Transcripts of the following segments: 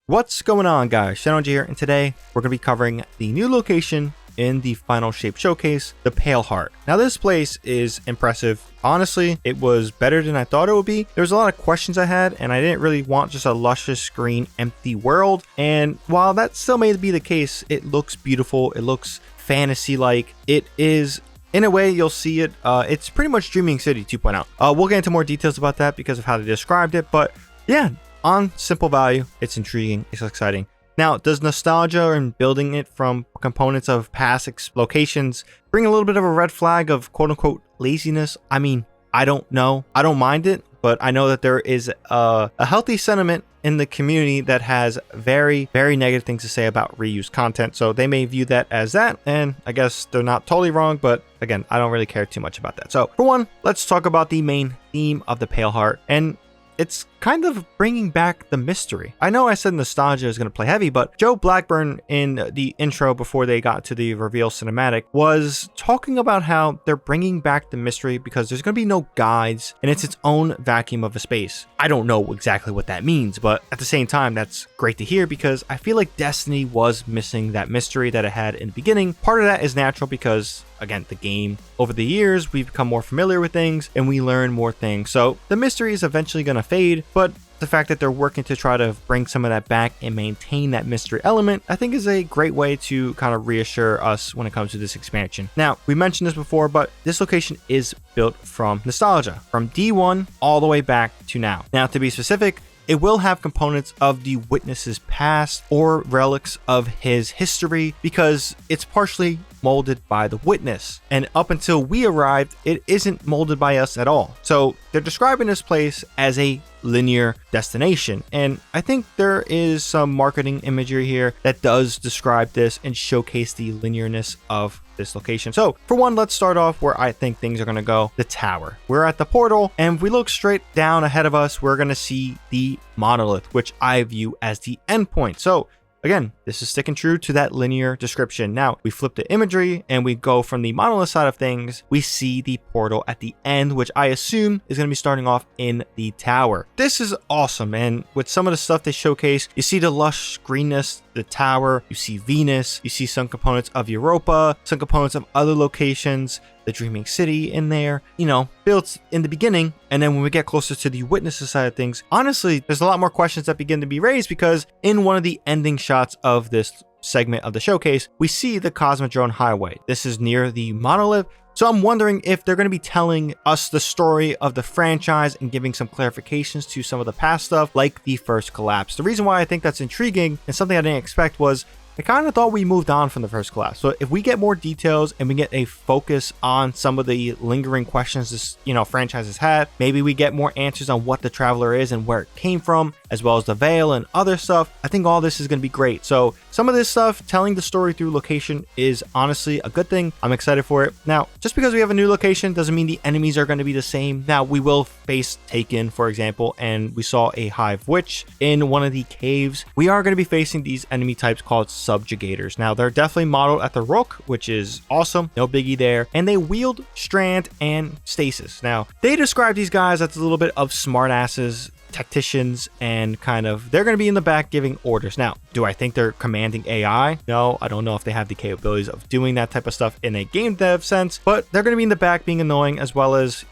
What's going on, guys? ShadowNinja here, and today we're going to be covering the new location in the Final Shape Showcase, the Pale Heart. Now, this place is impressive. Honestly, it was better than I thought it would be. There was a lot of questions I had, and I didn't really want just a luscious green empty world. And while that still may be the case, it looks beautiful. It looks fantasy-like. It is, in a way, you'll see it. It's pretty much Dreaming City 2.0. We'll get into more details about that because of how they described it. But yeah, on simple value, it's intriguing. It's exciting. Now, does nostalgia and building it from components of past locations bring a little bit of a red flag of quote-unquote laziness? I mean, I don't know. I don't mind it, but I know that there is a healthy sentiment in the community that has very, very negative things to say about reused content. So they may view that as that, and I guess they're not totally wrong, but again, I don't really care too much about that. So for one, let's talk about the main theme of the Pale Heart, and it's kind of bringing back the mystery. I know I said nostalgia is going to play heavy, but Joe Blackburn in the intro before they got to the reveal cinematic was talking about how they're bringing back the mystery because there's going to be no guides and it's its own vacuum of a space. I don't know exactly what that means, but at the same time, that's great to hear because I feel like Destiny was missing that mystery that it had in the beginning. Part of that is natural because, again, the game, over the years, we've become more familiar with things and we learn more things. So the mystery is eventually going to fade, but the fact that they're working to try to bring some of that back and maintain that mystery element, I think is a great way to kind of reassure us when it comes to this expansion. Now, we mentioned this before, but this location is built from nostalgia, from D1 all the way back to now. Now, to be specific, it will have components of the witness's past or relics of his history because it's partially molded by the witness. And up until we arrived, it isn't molded by us at all. So they're describing this place as a linear destination. And I think there is some marketing imagery here that does describe this and showcase the linearness of this location. So for one, let's start off where I think things are going to go, the tower. We're at the portal, and if we look straight down ahead of us, we're going to see the monolith, which I view as the endpoint. So again, this is sticking true to that linear description. Now, we flip the imagery and we go from the monolith side of things. We see the portal at the end, which I assume is going to be starting off in the tower. This is awesome. And with some of the stuff they showcase, you see the lush greenness, the tower, you see Venus, you see some components of Europa, some components of other locations, the Dreaming City in there, you know, built in the beginning. And then when we get closer to the witnesses side of things, honestly, there's a lot more questions that begin to be raised because in one of the ending shots of this segment of the showcase, we see the Cosmodrome Highway. This is near the monolith. So I'm wondering if they're going to be telling us the story of the franchise and giving some clarifications to some of the past stuff like the first collapse. The reason why I think that's intriguing and something I didn't expect was I kind of thought we moved on from the first collapse. So if we get more details and we get a focus on some of the lingering questions this, franchise has had, maybe we get more answers on what the Traveler is and where it came from, as well as the Veil and other stuff. I think all this is going to be great. So some of this stuff, telling the story through location, is honestly a good thing. I'm excited for it. Now, just because we have a new location doesn't mean the enemies are going to be the same. Now, we will face Taken, for example, and we saw a Hive Witch in one of the caves. We are going to be facing these enemy types called subjugators. Now, they're definitely modeled at the Rook, which is awesome. No biggie there. And they wield Strand and Stasis. Now, they describe these guys as a little bit of smartasses, tacticians, and kind of they're going to be in the back giving orders. Now, do I think they're commanding AI? No, I don't know if they have the capabilities of doing that type of stuff in a game dev sense, but they're going to be in the back being annoying as well as,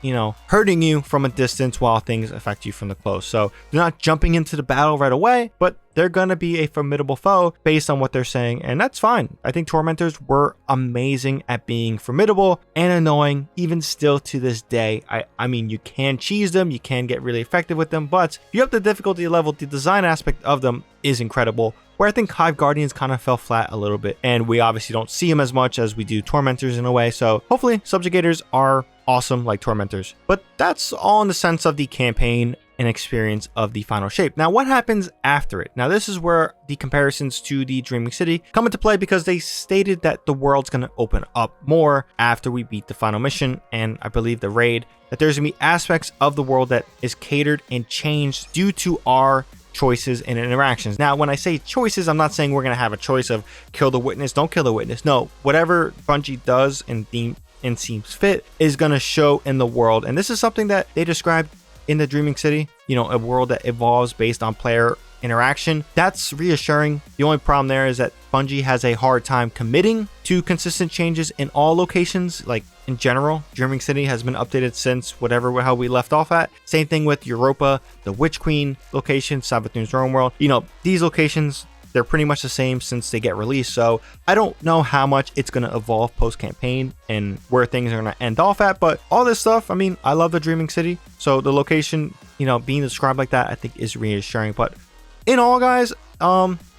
hurting you from a distance while things affect you from the close. So they're not jumping into the battle right away, but they're going to be a formidable foe based on what they're saying, and that's fine. I think Tormentors were amazing at being formidable and annoying, even still to this day. I mean, you can cheese them, you can get really effective with them, but if you up the difficulty level, the design aspect of them is incredible. Where I think Hive Guardians kind of fell flat a little bit, and we obviously don't see them as much as we do Tormentors in a way, so hopefully Subjugators are awesome like Tormentors. But that's all in the sense of the campaign and experience of the Final Shape. Now, what happens after it? Now, this is where the comparisons to the Dreaming City come into play because they stated that the world's going to open up more after we beat the final mission, and I believe the raid, that there's going to be aspects of the world that is catered and changed due to our choices and interactions. Now, when I say choices, I'm not saying we're going to have a choice of kill the witness, don't kill the witness. No, whatever Bungie does and seems fit is going to show in the world. And this is something that they described in the Dreaming City, a world that evolves based on player interaction. That's reassuring. The only problem there is that Bungie has a hard time committing to consistent changes in all locations. Like in general, Dreaming City has been updated since how we left off at. Same thing with Europa, the Witch Queen location, Savathun's Throne World. You know, these locations, they're pretty much the same since they get released. So I don't know how much it's going to evolve post-campaign and where things are going to end off at. But all this stuff, I mean, I love the Dreaming City. So the location, you know, being described like that, I think is reassuring. But in all, guys,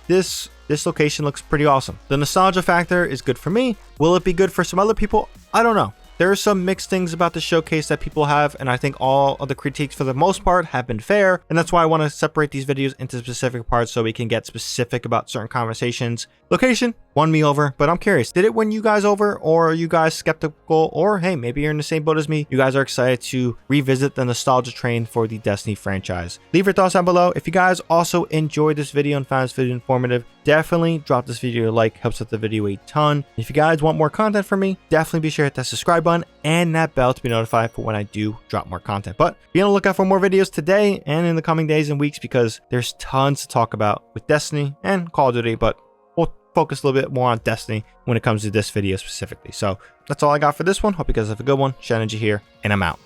this location looks pretty awesome. The nostalgia factor is good for me. Will it be good for some other people? I don't know. There are some mixed things about the showcase that people have, and I think all of the critiques for the most part have been fair, and that's why I want to separate these videos into specific parts so we can get specific about certain conversations. Location won me over, but I'm curious, did it win you guys over, or are you guys skeptical, or hey, maybe you're in the same boat as me, you guys are excited to revisit the nostalgia train for the Destiny franchise? Leave your thoughts down below. If you guys also enjoyed this video and found this video informative, definitely drop this video a like, helps out the video a ton. If you guys want more content from me, definitely be sure to hit that subscribe button and that bell to be notified for when I do drop more content. But be on the lookout for more videos today and in the coming days and weeks, because there's tons to talk about with Destiny and Call of Duty, but we'll focus a little bit more on Destiny when it comes to this video specifically. So that's all I got for this one. Hope you guys have a good one. ShadowNinja here, and I'm out.